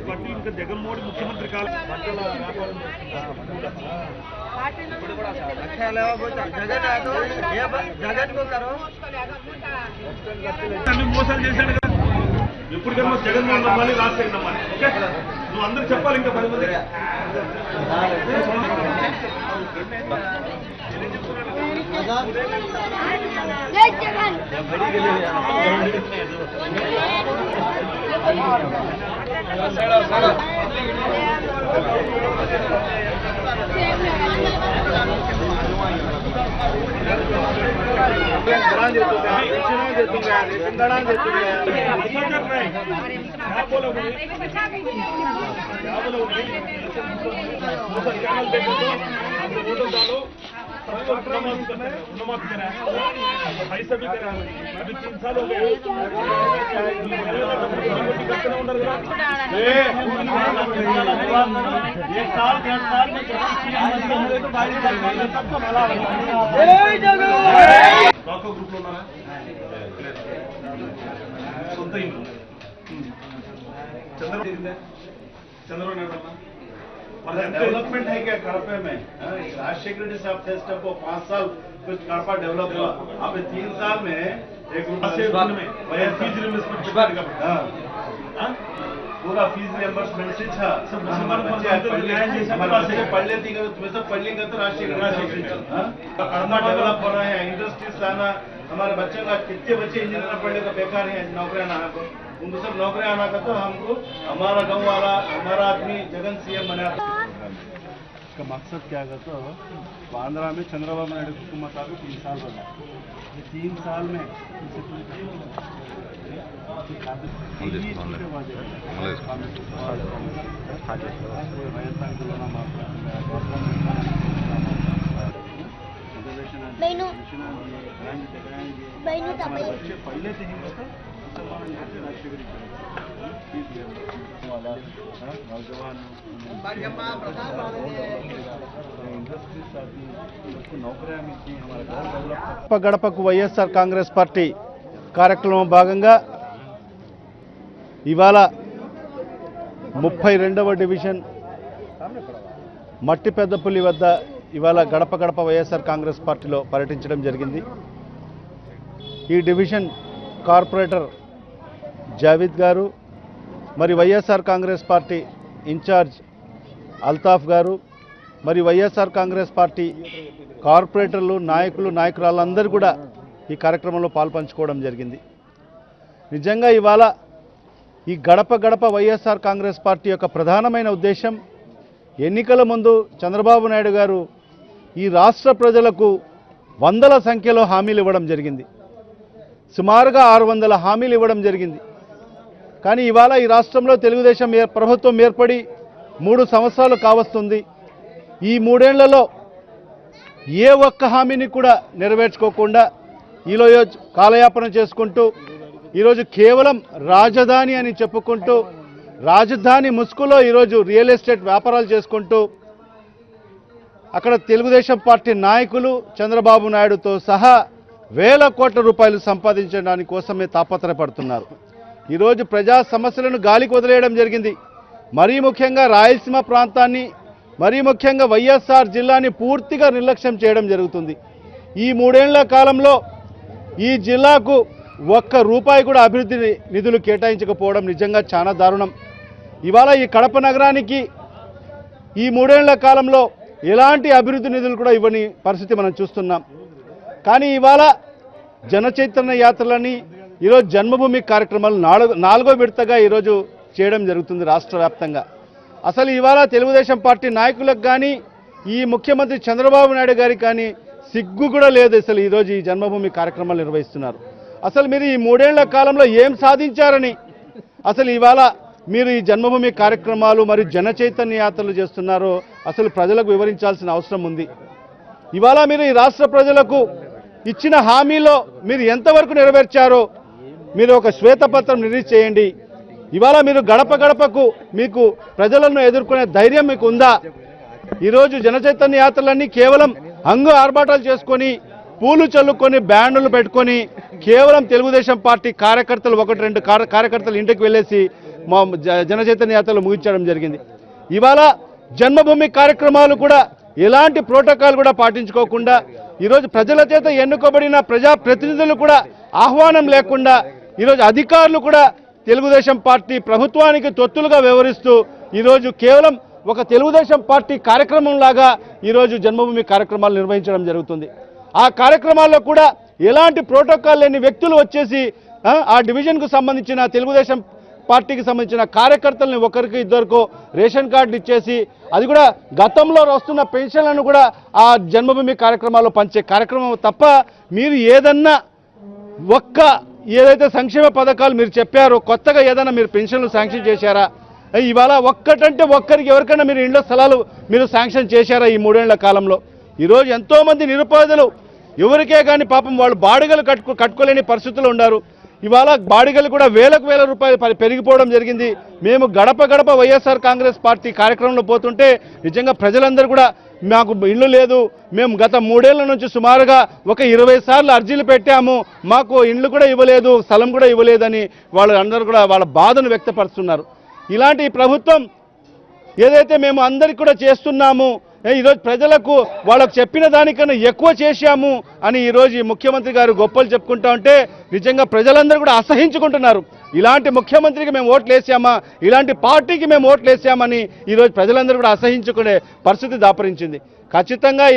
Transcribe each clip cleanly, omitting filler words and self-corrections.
Party ఇంకా జగన్మోహన్ ముఖ్యమంత్రి కాలం పంటల వ్యాపారం మోసాలు చేశాడు కదా ఎప్పటికైనా జగన్మోహన్ నమ్మాలి రాజశేఖర్ నమ్మాలి ఓకే నువ్వు అందరూ చెప్పాలి ఇంకా 10 మంది पैसा भी करा अभी 3 साल हो गए एक साल 1.5 साल में ग्रुप లో ఉన్నారా సొంత ఇంట్లో చంద్రబాబు నాయుడు डेवलपमेंट है क्या कड़पे में? राजशेखर रेड्डी साहब थे तब वो 5 साल कुछ कड़पा डेवलप हुआ। अब 3 साल में एक पूरा फीस रियम्बर्समेंट से था पढ़ लेती तुम्हें सब पढ़ लेंगे तो राजशेखर कड़पा डेवलप होना है, इंडस्ट्रीज आना, हमारे बच्चों का कितने बच्चे इंजीनियर पढ़ने का बेकार है, नौकरियां ना उनको सब नौकरियां आना का तो हमको हमारा गांव वाला हमारा आदमी जगन सीएम बना। इसका मकसद क्या है तो 15 में चंद्रबाबू नायडू की हुकूमत आ गई 3 साल बना, ये 3 साल में पहले से ही గడపకు వైఎస్ఆర్ కాంగ్రెస్ పార్టీ కార్యక్రమం భాగంగా ఇవాళ 32వ డివిజన్ మట్టి పెద్దపల్లి వద్ద ఇవాళ గడప గడప వైఎస్ఆర్ కాంగ్రెస్ పార్టీలో పర్యటించడం జరిగింది. ఈ డివిజన్ కార్పొరేటర్ జావేద్ గారు మరి వైఎస్ఆర్ కాంగ్రెస్ పార్టీ ఇన్ఛార్జ్ అల్తాఫ్ గారు మరి వైఎస్ఆర్ కాంగ్రెస్ పార్టీ కార్పొరేటర్లు నాయకురాళ్ళందరూ కూడా ఈ కార్యక్రమంలో పాల్పంచుకోవడం జరిగింది. నిజంగా ఇవాళ ఈ గడప గడప వైఎస్ఆర్ కాంగ్రెస్ పార్టీ యొక్క ప్రధానమైన ఉద్దేశం ఎన్నికల ముందు చంద్రబాబు నాయుడు గారు ఈ రాష్ట్ర ప్రజలకు వందల సంఖ్యలో హామీలు ఇవ్వడం జరిగింది. సుమారుగా 600 హామీలు ఇవ్వడం జరిగింది. కానీ ఇవాళ ఈ రాష్ట్రంలో తెలుగుదేశం ప్రభుత్వం ఏర్పడి 3 సంవత్సరాలు కావస్తుంది. ఈ 3 ఏళ్లలో ఏ ఒక్క హామీని కూడా నెరవేర్చుకోకుండా ఈరోజు కాలయాపన చేసుకుంటూ ఈరోజు కేవలం రాజధాని అని చెప్పుకుంటూ రాజధాని ముసుగులో ఈరోజు రియల్ ఎస్టేట్ వ్యాపారాలు చేసుకుంటూ అక్కడ తెలుగుదేశం పార్టీ నాయకులు చంద్రబాబు నాయుడుతో సహా వేల కోట్ల రూపాయలు సంపాదించడానికి కోసమే తాపత్రయపడుతున్నారు. ఈరోజు ప్రజా సమస్యలను గాలికి వదిలేయడం జరిగింది. మరీ ముఖ్యంగా రాయలసీమ ప్రాంతాన్ని మరీ ముఖ్యంగా వైఎస్ఆర్ జిల్లాని పూర్తిగా నిర్లక్ష్యం చేయడం జరుగుతుంది. ఈ 3 ఏళ్ల కాలంలో ఈ జిల్లాకు ఒక్క రూపాయి కూడా అభివృద్ధి నిధులు కేటాయించకపోవడం నిజంగా చాలా దారుణం. ఇవాళ ఈ కడప నగరానికి ఈ 3 ఏళ్ల కాలంలో ఎలాంటి అభివృద్ధి నిధులు కూడా ఇవ్వని పరిస్థితి మనం చూస్తున్నాం. కానీ ఇవాళ జన చైతన్య యాత్రలని ఈరోజు జన్మభూమి కార్యక్రమాలు 4వ విడతగా ఈరోజు చేయడం జరుగుతుంది రాష్ట్ర వ్యాప్తంగా. అసలు ఇవాళ తెలుగుదేశం పార్టీ నాయకులకు కానీ ఈ ముఖ్యమంత్రి చంద్రబాబు నాయుడు గారికి కానీ సిగ్గు కూడా లేదు. అసలు ఈరోజు ఈ జన్మభూమి కార్యక్రమాలు నిర్వహిస్తున్నారు. అసలు మీరు ఈ 3 ఏళ్ల కాలంలో ఏం సాధించారని అసలు ఇవాళ మీరు ఈ జన్మభూమి కార్యక్రమాలు మరియు జన చైతన్య యాత్రలు చేస్తున్నారో అసలు ప్రజలకు వివరించాల్సిన అవసరం ఉంది. ఇవాళ మీరు ఈ రాష్ట్ర ప్రజలకు ఇచ్చిన హామీలో మీరు ఎంతవరకు నెరవేర్చారో మీరు ఒక శ్వేతపత్రం రిలీజ్ చేయండి. ఇవాళ మీరు గడప గడపకు మీకు ప్రజలను ఎదుర్కొనే ధైర్యం మీకు ఉందా? ఈరోజు జన చైతన్య యాత్రలన్నీ కేవలం హంగు ఆర్భాటాలు చేసుకొని పూలు చల్లుకొని బ్యాండులు పెట్టుకొని కేవలం తెలుగుదేశం పార్టీ కార్యకర్తలు 1-2 కార్యకర్తలు ఇంటికి వెళ్ళేసి మా జనచైతన్య యాత్రలు ముగించడం జరిగింది. ఇవాళ జన్మభూమి కార్యక్రమాలు కూడా ఎలాంటి ప్రోటోకాల్ కూడా పాటించుకోకుండా ఈరోజు ప్రజల చేత ఎన్నుకోబడిన ప్రజాప్రతినిధులు కూడా ఆహ్వానం లేకుండా ఈరోజు అధికారులు కూడా తెలుగుదేశం పార్టీ ప్రభుత్వానికి తొత్తులుగా వ్యవహరిస్తూ ఈరోజు కేవలం ఒక తెలుగుదేశం పార్టీ కార్యక్రమం లాగా ఈరోజు జన్మభూమి కార్యక్రమాలు నిర్వహించడం జరుగుతుంది. ఆ కార్యక్రమాల్లో కూడా ఎలాంటి ప్రోటోకాల్ లేని వ్యక్తులు వచ్చేసి ఆ డివిజన్కు సంబంధించిన తెలుగుదేశం పార్టీకి సంబంధించిన కార్యకర్తల్ని ఒకరికి ఇద్దరికో రేషన్ కార్డులు ఇచ్చేసి అది కూడా గతంలో వస్తున్న పెన్షన్లను కూడా ఆ జన్మభూమి కార్యక్రమాల్లో పంచే కార్యక్రమం తప్ప మీరు ఏదన్నా ఏదైతే సంక్షేమ పథకాలు మీరు చెప్పారో కొత్తగా ఏదైనా మీరు పెన్షన్లు శాంక్షన్ చేశారా? ఇవాళ ఒక్కటంటే ఒక్కరికి ఎవరికైనా మీరు ఇండ్ల స్థలాలు మీరు శాంక్షన్ చేశారా ఈ 3 ఏళ్ల కాలంలో? ఈరోజు ఎంతోమంది నిరుపేదలు ఎవరికే కానీ పాపం వాళ్ళు బాడిగలు కట్టుకోలేని పరిస్థితులు ఉన్నారు. ఇవాళ బాడిగలు కూడా వేల రూపాయలు పెరిగిపోవడం జరిగింది. మేము గడప గడప వైఎస్ఆర్ కాంగ్రెస్ పార్టీ కార్యక్రమంలో పోతుంటే నిజంగా ప్రజలందరూ కూడా మాకు ఇల్లు లేదు, మేము గత 3 ఏళ్ల నుంచి సుమారుగా ఒక 20 సార్లు అర్జీలు పెట్టాము, మాకు ఇండ్లు కూడా ఇవ్వలేదు, స్థలం కూడా ఇవ్వలేదని వాళ్ళందరూ కూడా వాళ్ళ బాధను వ్యక్తపరుస్తున్నారు. ఇలాంటి ప్రభుత్వం ఏదైతే మేము అందరికీ కూడా చేస్తున్నాము, ఈరోజు ప్రజలకు వాళ్ళకు చెప్పిన దానికన్నా ఎక్కువ చేశాము అని ఈరోజు ముఖ్యమంత్రి గారు గొప్పలు చెప్పుకుంటా ఉంటే నిజంగా ప్రజలందరూ కూడా అసహించుకుంటున్నారు. ఇలాంటి ముఖ్యమంత్రికి మేము ఓట్లు వేసామా, ఇలాంటి పార్టీకి మేము ఓట్లు వేసామని ఈరోజు ప్రజలందరూ కూడా అసహించుకునే పరిస్థితి దాపరించింది. ఖచ్చితంగా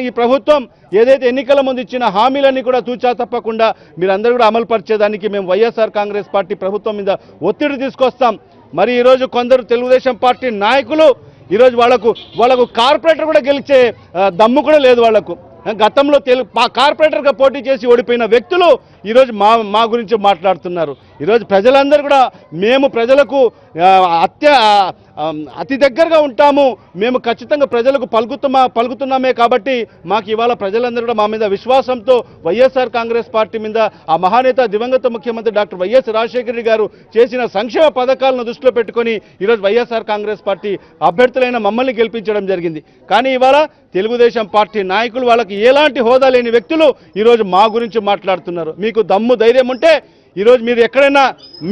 ఈ ప్రభుత్వం ఏదైతే ఎన్నికల ముందు ఇచ్చిన హామీలన్నీ కూడా తూచా తప్పకుండా మీరందరూ కూడా అమలు పరిచేదానికి మేము వైఎస్ఆర్ కాంగ్రెస్ పార్టీ ప్రభుత్వం మీద ఒత్తిడి తీసుకొస్తాం. మరి ఈరోజు కొందరు తెలుగుదేశం పార్టీ నాయకులు ఈరోజు వాళ్ళకు కార్పొరేటర్ కూడా గెలిచే దమ్ము కూడా లేదు. వాళ్లకు గతంలో కార్పొరేటర్గా పోటీ చేసి ఓడిపోయిన వ్యక్తులు ఈరోజు మా గురించి మాట్లాడుతున్నారు. ఈరోజు ప్రజలందరూ కూడా మేము ప్రజలకు అతి దగ్గరగా ఉంటాము, మేము ఖచ్చితంగా ప్రజలకు పలుకుతున్నామే కాబట్టి మాకు ఇవాళ ప్రజలందరూ కూడా మా మీద విశ్వాసంతో వైఎస్ఆర్ కాంగ్రెస్ పార్టీ మీద ఆ మహానేత దివంగత ముఖ్యమంత్రి డాక్టర్ వైఎస్ రాజశేఖర రెడ్డి గారు చేసిన సంక్షేమ పథకాలను దృష్టిలో పెట్టుకొని ఈరోజు వైఎస్ఆర్ కాంగ్రెస్ పార్టీ అభ్యర్థులైన మమ్మల్ని గెలిపించడం జరిగింది. కానీ ఇవాళ తెలుగుదేశం పార్టీ నాయకులు వాళ్ళకి ఎలాంటి హోదా లేని వ్యక్తులు ఈరోజు మా గురించి మాట్లాడుతున్నారు. మీకు దమ్ము ధైర్యం ఉంటే ఈరోజు మీరు ఎక్కడైనా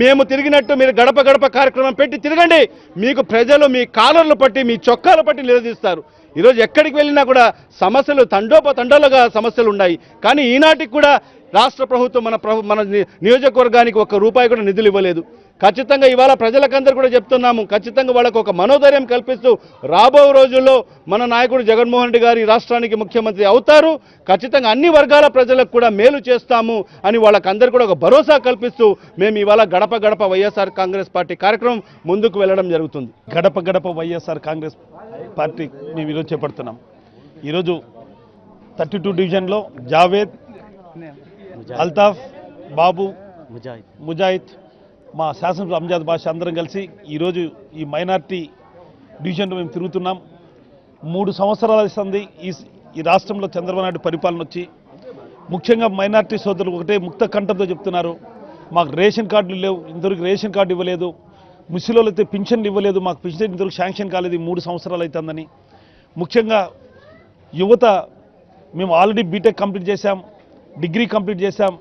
మేము తిరిగినట్టు మీరు గడప గడప కార్యక్రమం పెట్టి తిరగండి, మీకు ప్రజలు మీ కాలర్లు పట్టి మీ చొక్కాలు పట్టి నిలదీస్తారు. ఈరోజు ఎక్కడికి వెళ్ళినా కూడా సమస్యలు తండోపతండాలుగా సమస్యలు ఉన్నాయి. కానీ ఈనాటికి కూడా రాష్ట్ర ప్రభుత్వం మన నియోజకవర్గానికి ₹1 కూడా నిధులు ఇవ్వలేదు. ఖచ్చితంగా ఇవాళ ప్రజలకందరూ కూడా చెప్తున్నాము, ఖచ్చితంగా వాళ్ళకు ఒక మనోధైర్యం కల్పిస్తూ రాబో రోజుల్లో మన నాయకుడు జగన్మోహన్ రెడ్డి గారు ఈ రాష్ట్రానికి ముఖ్యమంత్రి అవుతారు, ఖచ్చితంగా అన్ని వర్గాల ప్రజలకు కూడా మేలు చేస్తాము అని వాళ్ళకందరూ కూడా ఒక భరోసా కల్పిస్తూ మేము ఇవాళ గడప గడప వైఎస్ఆర్ కాంగ్రెస్ పార్టీ కార్యక్రమం ముందుకు వెళ్ళడం జరుగుతుంది. గడప గడప వైఎస్ఆర్ కాంగ్రెస్ పార్టీ మేము ఈరోజు చేపడుతున్నాం. ఈరోజు 32 డివిజన్లో జావేద్, అల్తాఫ్, బాబు, ముజాహిద్, మా శాసనసభ అంజాద్ బాషా అందరం కలిసి ఈరోజు ఈ మైనార్టీ డివిజన్లో మేము తిరుగుతున్నాం. 3 సంవత్సరాల ఇస్తుంది ఈ రాష్ట్రంలో చంద్రబాబు నాయుడు పరిపాలన వచ్చి. ముఖ్యంగా మైనార్టీ సోదరులు ఒకటే ముక్త కంఠంతో చెప్తున్నారు, మాకు రేషన్ కార్డులు లేవు, ఇంతవరకు రేషన్ కార్డు ఇవ్వలేదు, ముస్లింలు అయితే పింఛన్లు ఇవ్వలేదు, మాకు పింఛన్ ఇంతవరకు శాంక్షన్ కాలేదు, 3 సంవత్సరాలు అవుతుందని. ముఖ్యంగా యువత మేము ఆల్రెడీ బీటెక్ కంప్లీట్ చేశాం, డిగ్రీ కంప్లీట్ చేశాం,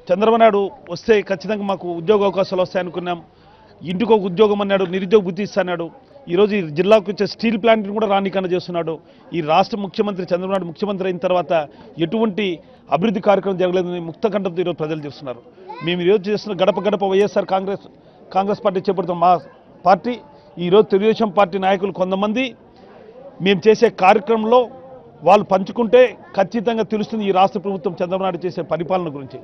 చంద్రబాబు నాయుడు వస్తే ఖచ్చితంగా మాకు ఉద్యోగ అవకాశాలు వస్తాయనుకున్నాం. ఇంటికి ఒక ఉద్యోగం అన్నాడు, నిరుద్యోగ బుద్ధి ఇస్తాడు. ఈరోజు ఈ జిల్లాకు వచ్చే స్టీల్ ప్లాంట్ని కూడా రానికన్నా చేస్తున్నాడు. ఈ రాష్ట్ర ముఖ్యమంత్రి చంద్రబాబు నాయుడు ముఖ్యమంత్రి అయిన తర్వాత ఎటువంటి అభివృద్ధి కార్యక్రమం జరగలేదని ముక్తకంఠంతో ఈరోజు ప్రజలు చేస్తున్నారు. మేము ఈరోజు చేస్తున్న గడప గడప వైఎస్ఆర్ కాంగ్రెస్ పార్టీ చేపడుతున్న మా పార్టీ ఈరోజు తెలుగుదేశం పార్టీ నాయకులు కొంతమంది మేము చేసే కార్యక్రమంలో వాళ్ళు పంచుకుంటే ఖచ్చితంగా తెలుస్తుంది ఈ రాష్ట్ర ప్రభుత్వం చంద్రబాబు నాయుడు చేసే పరిపాలన గురించి.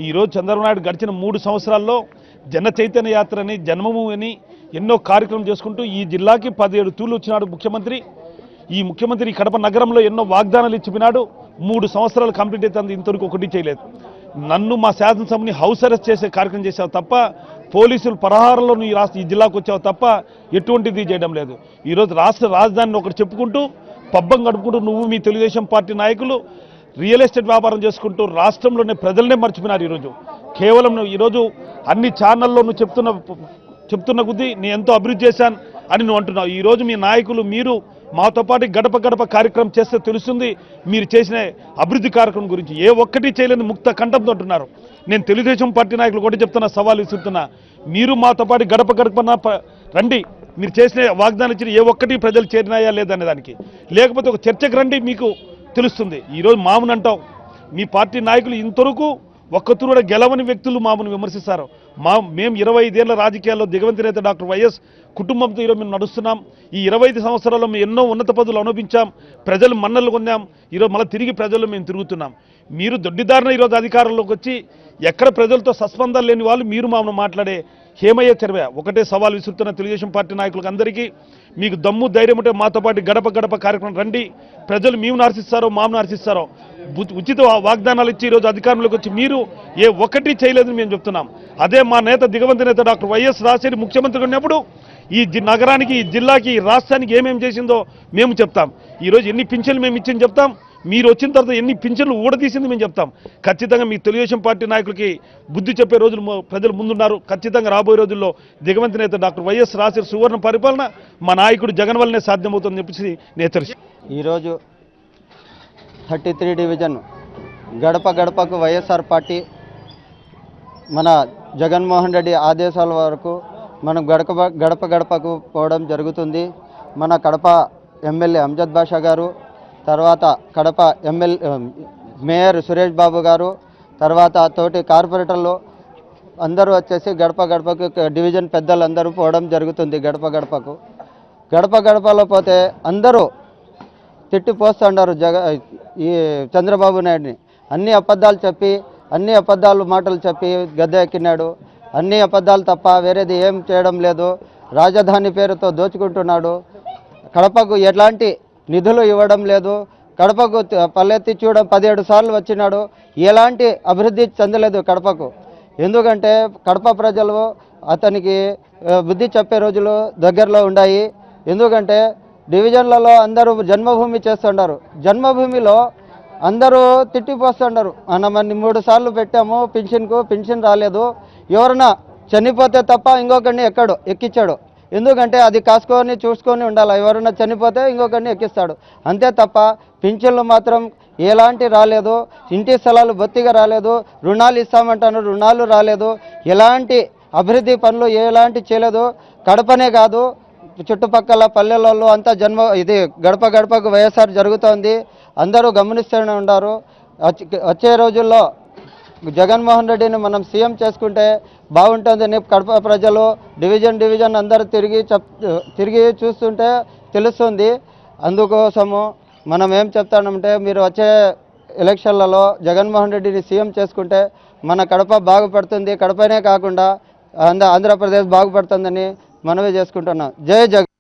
ఈరోజు చంద్రబాబు నాయుడు గడిచిన 3 సంవత్సరాల్లో జన చైతన్య యాత్రని, జన్మభూమి అని ఎన్నో కార్యక్రమం చేసుకుంటూ ఈ జిల్లాకి 17 తూర్లు వచ్చినాడు ముఖ్యమంత్రి. ఈ ముఖ్యమంత్రి కడప నగరంలో ఎన్నో వాగ్దానాలు ఇచ్చిపోయినాడు. 3 సంవత్సరాలు కంప్లీట్ అవుతుంది, ఇంతవరకు ఒకటి చేయలేదు. నన్ను మా శాసనసభని హౌస్ అరెస్ట్ చేసే కార్యక్రమం చేసావు తప్ప, పోలీసులు పరహారంలో ఈ జిల్లాకు వచ్చావు తప్ప ఎటువంటిది చేయడం లేదు. ఈరోజు రాష్ట్ర రాజధానిని ఒకటి చెప్పుకుంటూ పబ్బం గడుపుకుంటూ నువ్వు మీ తెలుగుదేశం పార్టీ నాయకులు రియల్ ఎస్టేట్ వ్యాపారం చేసుకుంటూ రాష్ట్రంలోనే ప్రజలనే మర్చిపోయినారు. ఈరోజు కేవలం ఈరోజు అన్ని ఛానల్లో నువ్వు చెప్తున్న కొద్దీ నేను ఎంతో అభివృద్ధి చేశాను అని నువ్వు అంటున్నావు. ఈరోజు మీ నాయకులు మీరు మాతో పాటు గడప గడప కార్యక్రమం చేస్తే తెలుస్తుంది మీరు చేసిన అభివృద్ధి కార్యక్రమం గురించి. ఏ ఒక్కటి చేయలేని ముక్త కంఠంతో అంటున్నారు. నేను తెలుగుదేశం పార్టీ నాయకులు కూడా చెప్తున్నా, సవాల్ విసురుతున్నా, మీరు మాతో పాటు గడప గడపన రండి, మీరు చేసిన వాగ్దానం ఇచ్చిన ఏ ఒక్కటి ప్రజలు చేరినాయా లేదనే దానికి, లేకపోతే ఒక చర్చకు రండి, మీకు తెలుస్తుంది. ఈరోజు మామూలు అంటాం, మీ పార్టీ నాయకులు ఇంతవరకు ఒక్కతూరు కూడా గెలవని వ్యక్తులు మామూలు విమర్శిస్తారు. మేము 25 ఏళ్ల రాజకీయాల్లో దిగవంతి నేత డాక్టర్ వైఎస్ కుటుంబంతో ఈరోజు మేము నడుస్తున్నాం. ఈ 25 సంవత్సరాల్లో మేము ఎన్నో ఉన్నత పదవులు అనుభవించాం, ప్రజలు మన్నలు పొందాం. ఈరోజు మళ్ళీ తిరిగి ప్రజల్లో మేము తిరుగుతున్నాం. మీరు దొడ్డిదారిన ఈరోజు అధికారంలోకి వచ్చి ఎక్కడ ప్రజలతో సస్పందన లేని వాళ్ళు మీరు మామూలు మాట్లాడే హేమయ్య చర్య ఒకటే సవాల్ విసురుతున్న తెలుగుదేశం పార్టీ నాయకులకు అందరికీ, మీకు దమ్ము ధైర్యం ఉంటే మాతో పాటు గడప గడప కార్యక్రమం రండి. ప్రజలు మేము హర్షిస్తారో మామూలు హర్షిస్తారో, ఉచిత వాగ్దానాలు ఇచ్చి ఈరోజు అధికారంలోకి వచ్చి మీరు ఏ ఒక్కటి చేయలేదని మేము చెప్తున్నాం. అదే మా నేత దిగవంతి నేత డాక్టర్ వైఎస్ రాజశేఖర్ ముఖ్యమంత్రిగా ఉన్నప్పుడు ఈ నగరానికి, ఈ జిల్లాకి, ఈ రాష్ట్రానికి ఏమేమి చేసిందో మేము చెప్తాం. ఈరోజు ఎన్ని పింఛన్లు మేము ఇచ్చింది చెప్తాం. మీరు వచ్చిన తర్వాత ఎన్ని పింఛన్లు ఊడదీసింది మేము చెప్తాం. ఖచ్చితంగా మీ తెలుగుదేశం పార్టీ నాయకులకి బుద్ధి చెప్పే రోజులు ప్రజలు ముందున్నారు. ఖచ్చితంగా రాబోయే రోజుల్లో దిగవంతి నేత డాక్టర్ వైఎస్ రాజశేఖర్ సువర్ణ పరిపాలన మా నాయకుడు జగన్ వల్లనే సాధ్యమవుతుందని చెప్పేసి నేను తెలుసు. ఈరోజు 33 డివిజన్ గడప గడపకు వైఎస్ఆర్ పార్టీ మన జగన్మోహన్ రెడ్డి ఆదేశాల వరకు మనం గడప గడపకు పోవడం జరుగుతుంది. మన కడప ఎమ్మెల్యే అంజద్ బాషా గారు, తర్వాత కడప మేయర్ సురేష్ బాబు గారు, తర్వాత తోటి కార్పొరేటర్లు అందరూ వచ్చేసి గడప గడపకు డివిజన్ పెద్దలందరూ పోవడం జరుగుతుంది. గడప గడపలో పోతే అందరూ తిట్టిపోస్తున్నారు ఈ చంద్రబాబు నాయుడిని. అన్ని అబద్ధాలు చెప్పి, అన్ని మాటలు చెప్పి గద్దె ఎక్కినాడు. అన్ని అబద్ధాలు తప్ప వేరేది ఏం చేయడం లేదు. రాజధాని పేరుతో దోచుకుంటున్నాడు. కడపకు ఎలాంటి నిధులు ఇవ్వడం లేదు. కడపకు పల్లెత్తి చూడడం 17 సార్లు వచ్చినాడు. ఎలాంటి అభివృద్ధి చెందలేదు కడపకు. ఎందుకంటే కడప ప్రజలు అతనికి బుద్ధి చెప్పే రోజులు దగ్గరలో ఉన్నాయి. ఎందుకంటే డివిజన్లలో అందరూ జన్మభూమి చేస్తున్నారు. జన్మభూమిలో అందరూ తిట్టిపోస్తున్నారు. మనమని 3 సార్లు పెట్టాము పింఛన్ రాలేదు. ఎవరన్నా చనిపోతే తప్ప ఇంకొకరిని ఎక్కించాడు. ఎందుకంటే అది కాసుకొని చూసుకొని ఉండాలి. ఎవరైనా చనిపోతే ఇంకొకరిని ఎక్కిస్తాడు. అంతే తప్ప పింఛన్లు మాత్రం ఎలాంటి రాలేదు. ఇంటి స్థలాలు బొత్తిగా రాలేదు. రుణాలు ఇస్తామంటాను, రుణాలు రాలేదు. ఎలాంటి అభివృద్ధి పనులు ఎలాంటి చేయలేదు. కడపనే కాదు, చుట్టుపక్కల పల్లెలలో అంతా ఇది గడప గడపకు వైఎస్ఆర్ జరుగుతోంది. అందరూ గమనిస్తూనే ఉన్నారు. వచ్చే రోజుల్లో జగన్మోహన్ రెడ్డిని మనం సీఎం చేసుకుంటే బాగుంటుందని కడప ప్రజలు డివిజన్ అందరూ తిరిగి చూస్తుంటే తెలుస్తుంది. అందుకోసము మనం ఏం చెప్తామంటే, మీరు వచ్చే ఎలక్షన్లలో జగన్మోహన్ రెడ్డిని సీఎం చేసుకుంటే మన కడప బాగుపడుతుంది. కడపనే కాకుండా ఆంధ్రప్రదేశ్ బాగుపడుతుందని మనవి చేసుకుంటున్నాం. జై జగన్.